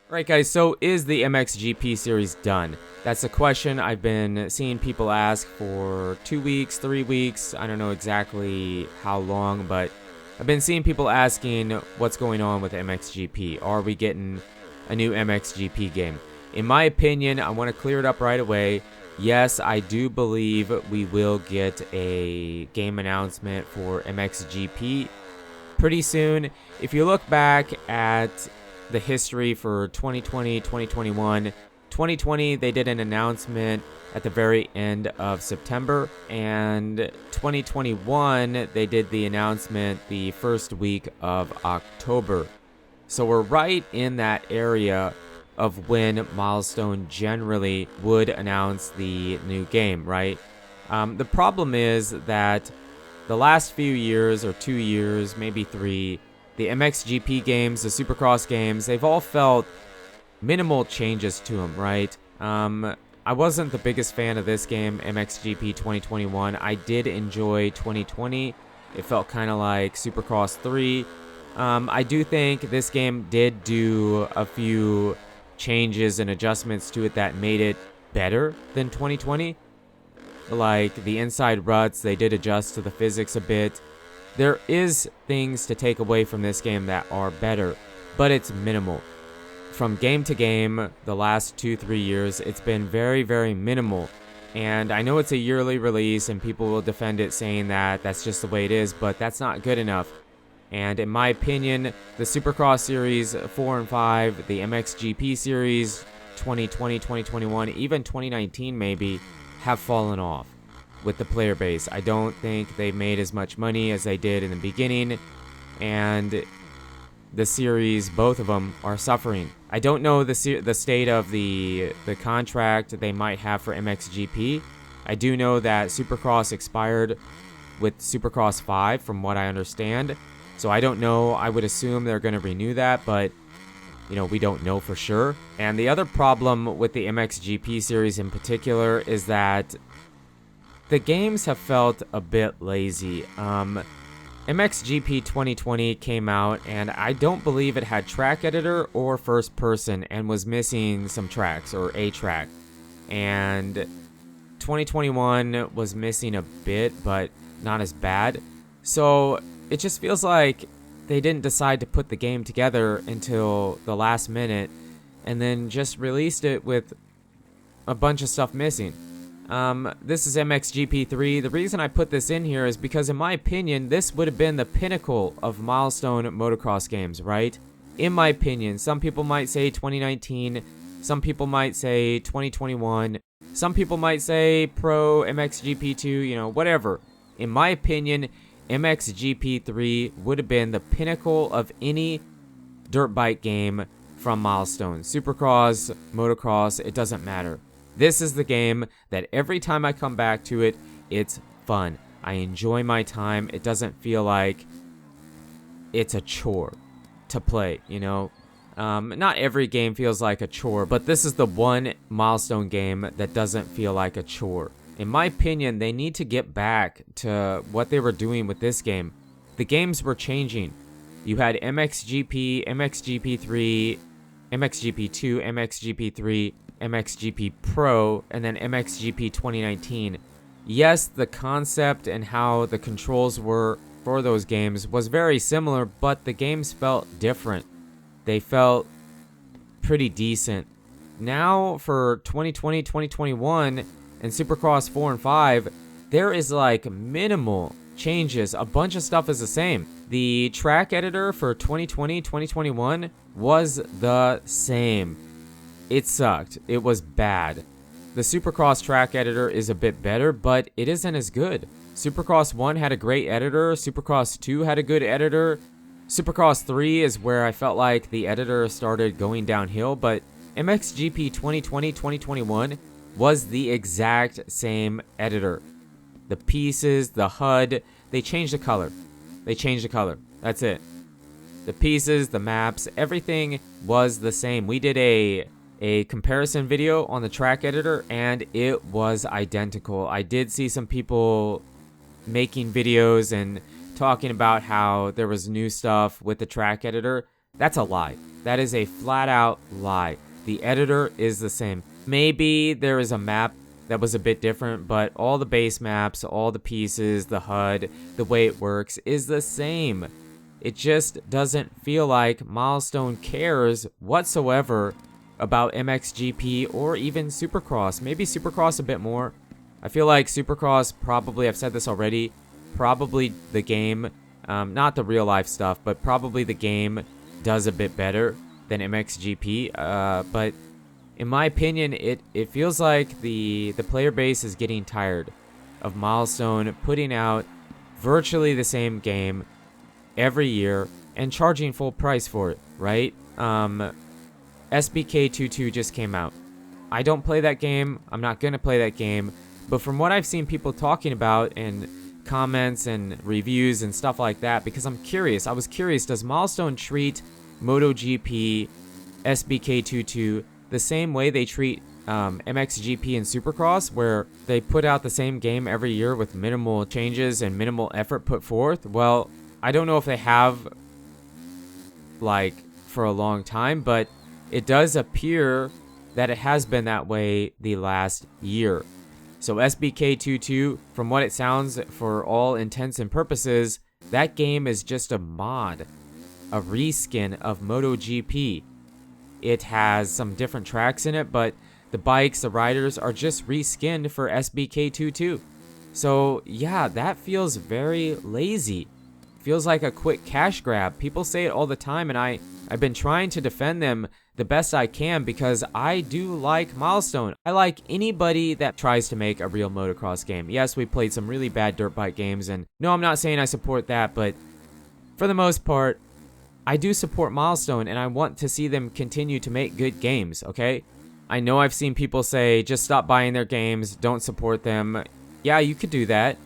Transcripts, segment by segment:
Right, guys, so is the MXGP series done? That's a question I've been seeing people ask for 2 weeks, 3 weeks. I don't know exactly how long, but I've been seeing people asking what's going on with MXGP. Are we getting a new MXGP game? In my opinion, I want to clear it up right away. Yes, I do believe we will get a game announcement for MXGP pretty soon. If you look back at the history for 2020, 2021, 2020, they did an announcement at the very end of September, and 2021, they did the announcement the first week of October. So we're right in that area of when Milestone generally would announce the new game, right? The problem is that the last few years, or 2 years, maybe 3, the MXGP games, the Supercross games, they've all felt minimal changes to them, right? I wasn't the biggest fan of this game, MXGP 2021. I did enjoy 2020. It felt kind of like Supercross 3. I do think this game did do a few changes and adjustments to it that made it better than 2020. Like the inside ruts, they did adjust to the physics a bit. There is things to take away from this game that are better, but it's minimal. From game to game, the last 2-3 years, it's been very, very minimal. And I know it's a yearly release and people will defend it saying that that's just the way it is, but that's not good enough. And in my opinion, the Supercross Series 4 and 5, the MXGP Series 2020, 2021, even 2019 maybe, have fallen off with the player base. I don't think they've made as much money as they did in the beginning, and the series, both of them, are suffering. I don't know the state of the contract they might have for MXGP. I do know that Supercross expired with Supercross 5, from what I understand. So I don't know. I would assume they're going to renew that, but we don't know for sure. And the other problem with the MXGP series in particular is that the games have felt a bit lazy. MXGP 2020 came out, and I don't believe it had track editor or first person and was missing some tracks, or a track. And 2021 was missing a bit, but not as bad. So it just feels like they didn't decide to put the game together until the last minute and then just released it with a bunch of stuff missing. This is MXGP3. The reason I put this in here is because, in my opinion, this would have been the pinnacle of milestone motocross games, right? In my opinion, some people might say 2019, some people might say 2021, some people might say Pro MXGP2, whatever. In my opinion, MXGP3 would have been the pinnacle of any dirt bike game from Milestone. Supercross, motocross, it doesn't matter. This is the game that every time I come back to it, it's fun. I enjoy my time. It doesn't feel like it's a chore to play, Not every game feels like a chore, but this is the one Milestone game that doesn't feel like a chore. In my opinion, they need to get back to what they were doing with this game. The games were changing. You had MXGP, MXGP3, MXGP2, MXGP3, MXGP Pro, and then MXGP 2019. Yes, the concept and how the controls were for those games was very similar, but the games felt different. They felt pretty decent. Now for 2020, 2021, and Supercross 4 and 5, there is like minimal changes. A bunch of stuff is the same. The track editor for 2020, 2021 was the same. It sucked. It was bad. The Supercross track editor is a bit better, but it isn't as good. Supercross 1 had a great editor. Supercross 2 had a good editor. Supercross 3 is where I felt like the editor started going downhill, but MXGP 2020, 2021 was the exact same editor. The pieces, the HUD, they changed the color. That's it. The pieces, the maps, everything was the same. We did a comparison video on the track editor, and it was identical. I did see some people making videos and talking about how there was new stuff with the track editor. That's a lie. That is a flat out lie. The editor is the same. Maybe there is a map that was a bit different, but all the base maps, all the pieces, the HUD, the way it works is the same. It just doesn't feel like Milestone cares whatsoever about MXGP or even Supercross. Maybe Supercross a bit more. I feel like Supercross probably, I've said this already, probably the game, not the real life stuff, but probably the game does a bit better than MXGP. But in my opinion, it feels like the player base is getting tired of Milestone putting out virtually the same game every year and charging full price for it, right? SBK 22 just came out. I don't play that game. I'm not going to play that game. But from what I've seen people talking about in comments and reviews and stuff like that, because I'm curious, I was curious, does Milestone treat MotoGP, SBK 22 the same way they treat MXGP and Supercross, where they put out the same game every year with minimal changes and minimal effort put forth? Well, I don't know if they have, like, for a long time, but it does appear that it has been that way the last year. So SBK 22, from what it sounds, for all intents and purposes, that game is just a mod, a reskin of MotoGP. It has some different tracks in it, but the bikes, the riders are just reskinned for SBK 22. So yeah, that feels very lazy. Feels like a quick cash grab. People say it all the time, and I've been trying to defend them the best I can because I do like Milestone. I like anybody that tries to make a real motocross game. Yes, we played some really bad dirt bike games, and no, I'm not saying I support that, but for the most part, I do support Milestone, and I want to see them continue to make good games, okay? I know I've seen people say, just stop buying their games, don't support them. Yeah, you could do that.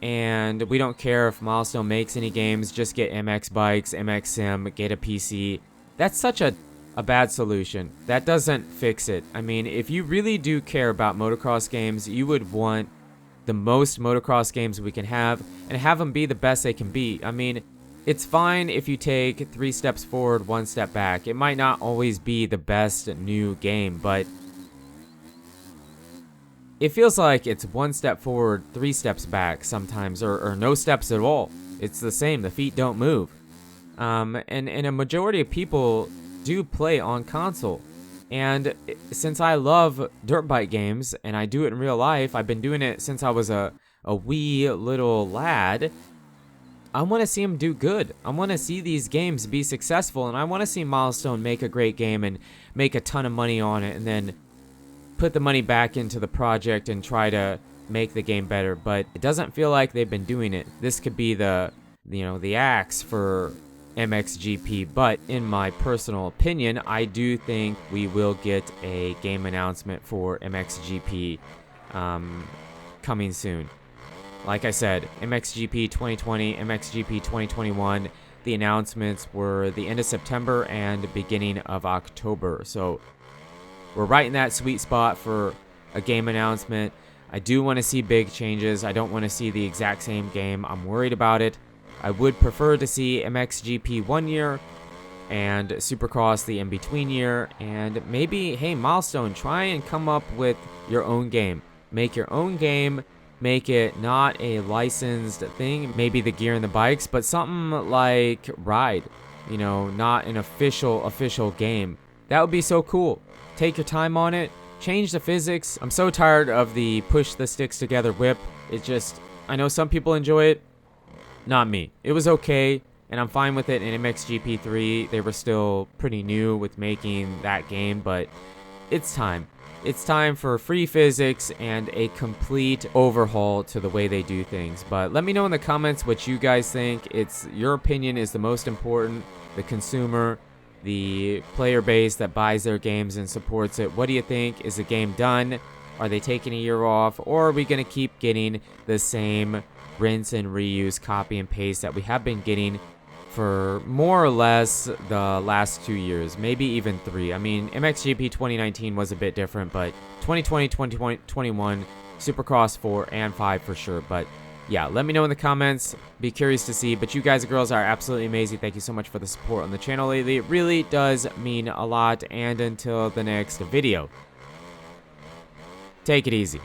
And we don't care if Milestone makes any games, just get MX bikes, MX Sim, get a PC. That's such a bad solution. That doesn't fix it. I mean, if you really do care about motocross games, you would want the most motocross games we can have and have them be the best they can be. I mean, it's fine if you take 3 steps forward, 1 step back. It might not always be the best new game, but it feels like it's 1 step forward, 3 steps back sometimes, or no steps at all. It's the same. The feet don't move. And a majority of people do play on console. And since I love dirt bike games, and I do it in real life, I've been doing it since I was a wee little lad, I want to see them do good. I want to see these games be successful, and I want to see Milestone make a great game and make a ton of money on it, and then put the money back into the project and try to make the game better. But it doesn't feel like they've been doing it. This could be the axe for MXGP, but in my personal opinion, I do think we will get a game announcement for MXGP coming soon. Like I said, MXGP 2020, MXGP 2021, the announcements were the end of September and beginning of October. So we're right in that sweet spot for a game announcement. I do want to see big changes. I don't want to see the exact same game. I'm worried about it. I would prefer to see MXGP 1 year and Supercross the in-between year. And maybe, hey, Milestone, try and come up with your own game. Make your own game. Make it not a licensed thing, maybe the gear and the bikes, but something like Ride, not an official game. That would be so cool. Take your time on it, change the physics. I'm so tired of the push the sticks together whip. I know some people enjoy it, not me. It was okay, and I'm fine with it. In MXGP 3, they were still pretty new with making that game, but it's time. It's time for free physics and a complete overhaul to the way they do things. But let me know in the comments what you guys think. Your opinion is the most important. The consumer, the player base that buys their games and supports it. What do you think? Is the game done? Are they taking a year off? Or are we going to keep getting the same rinse and reuse, copy and paste that we have been getting for more or less the last 2 years, maybe even 3. I mean, MXGP 2019 was a bit different, but 2020, 2021, Supercross 4 and 5 for sure. But yeah, let me know in the comments. Be curious to see. But you guys and girls are absolutely amazing. Thank you so much for the support on the channel lately. It really does mean a lot. And until the next video, take it easy.